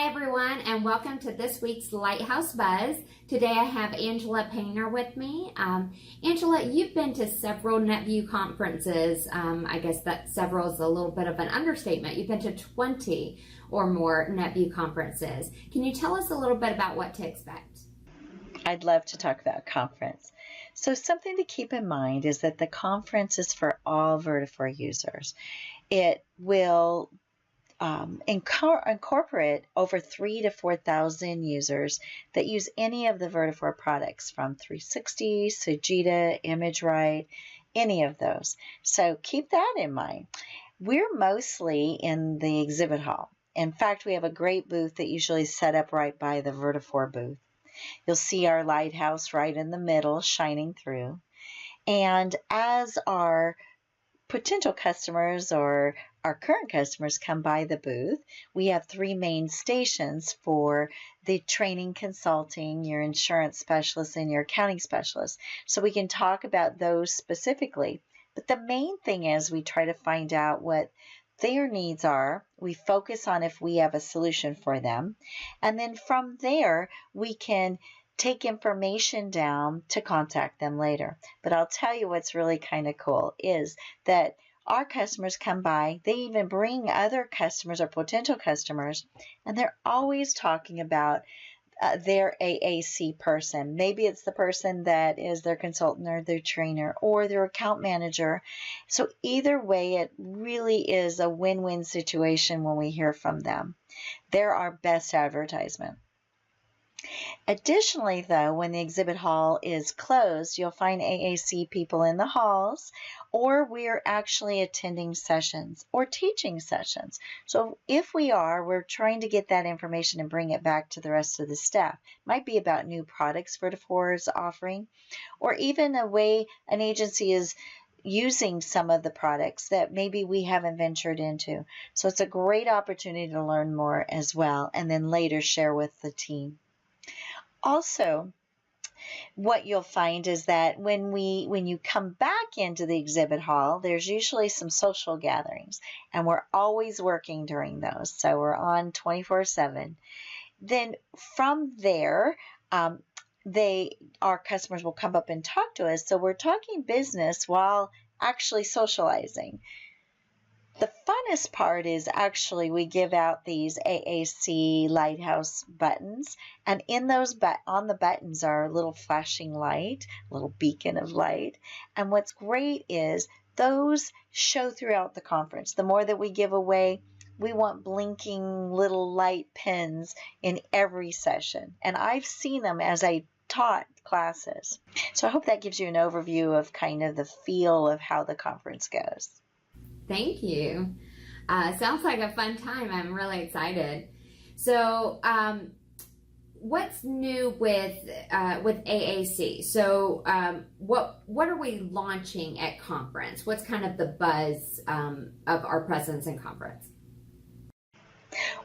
Hi everyone, and welcome to this week's Lighthouse Buzz. Today I have Angela Painter with me. Angela, you've been to several NetView conferences. I guess that several is a little bit of an understatement. You've been to 20 or more NetView conferences. Can you tell us a little bit about what to expect? I'd love to talk about conference. So something to keep in mind is that the conference is for all Vertafore users. It will incorporate over 3,000 to 4,000 users that use any of the Vertafore products from 360, Sagitta, ImageWrite, any of those. So keep that in mind. We're mostly in the exhibit hall. In fact, we have a great booth that usually is set up right by the Vertafore booth. You'll see our lighthouse right in the middle shining through. And as our potential customers or our current customers come by the booth, we have three main stations for the training consulting, your insurance specialist, and your accounting specialist. So we can talk about those specifically. But the main thing is we try to find out what their needs are. We focus on if we have a solution for them. And then from there, we can take information down to contact them later. But I'll tell you what's really kind of cool is that our customers come by, they even bring other customers or potential customers, and they're always talking about their AAC person. Maybe it's the person that is their consultant or their trainer or their account manager. So either way, it really is a win-win situation when we hear from them. They're our best advertisement. Additionally, though, when the exhibit hall is closed, you'll find AAC people in the halls, or we're actually attending sessions or teaching sessions. So if we are, we're trying to get that information and bring it back to the rest of the staff. It might be about new products Vertafore is offering, or even a way an agency is using some of the products that maybe we haven't ventured into. So it's a great opportunity to learn more as well, and then later share with the team. Also, what you'll find is that when you come back into the exhibit hall, there's usually some social gatherings, and we're always working during those. So we're on 24/7. Then from there, our customers will come up and talk to us. So we're talking business while actually socializing. The funnest part is actually we give out these AAC Lighthouse buttons, and in those on the buttons are a little flashing light, a little beacon of light. And what's great is those show throughout the conference. The more that we give away, we want blinking little light pins in every session. And I've seen them as I taught classes. So I hope that gives you an overview of kind of the feel of how the conference goes. Thank you. Sounds like a fun time. I'm really excited. So, what's new with AAC? So, what are we launching at conference? What's kind of the buzz of our presence in conference?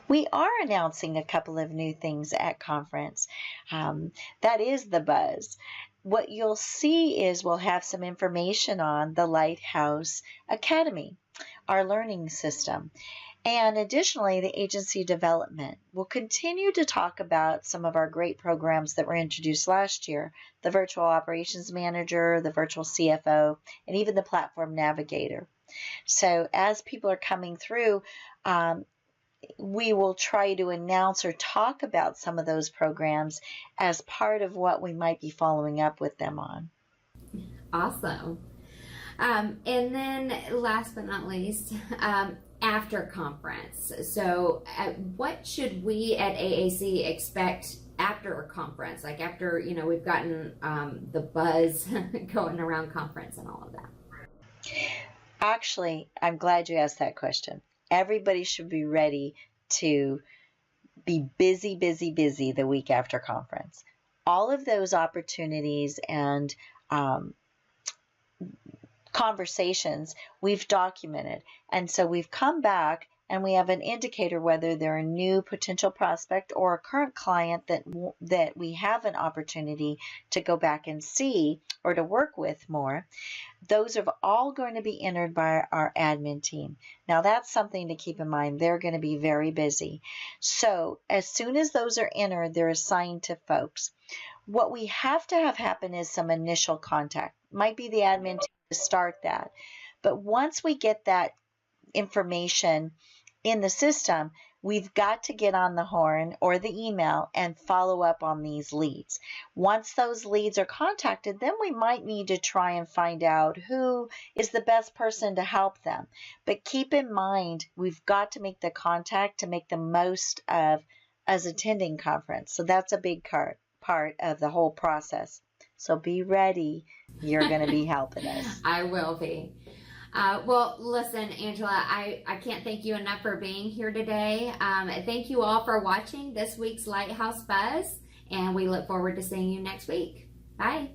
We are announcing a couple of new things at conference. That is the buzz. What you'll see is we'll have some information on the Lighthouse Academy, our learning system. And additionally, the agency development. We'll continue to talk about some of our great programs that were introduced last year, the Virtual Operations Manager, the Virtual CFO, and even the Platform Navigator. So as people are coming through, we will try to announce or talk about some of those programs as part of what we might be following up with them on. Awesome. And then last but not least, after conference. So what should we at AAC expect after a conference? Like after, we've gotten the buzz going around conference and all of that. Actually, I'm glad you asked that question. Everybody should be ready to be busy the week after conference. All of those opportunities and conversations we've documented. And so we've come back and we have an indicator whether they're a new potential prospect or a current client that we have an opportunity to go back and see or to work with more. Those are all going to be entered by our admin team. Now that's something to keep in mind. They're going to be very busy. So as soon as those are entered, they're assigned to folks. What we have to have happen is some initial contact. Might be the admin team to start that. But once we get that information in the system, we've got to get on the horn or the email and follow up on these leads. Once those leads are contacted, then we might need to try and find out who is the best person to help them. But keep in mind, we've got to make the contact to make the most of us attending conference. So that's a big part of the whole process. So be ready. You're going to be helping us. I will be. Well, listen, Angela, I can't thank you enough for being here today. Thank you all for watching this week's Lighthouse Buzz, and we look forward to seeing you next week. Bye.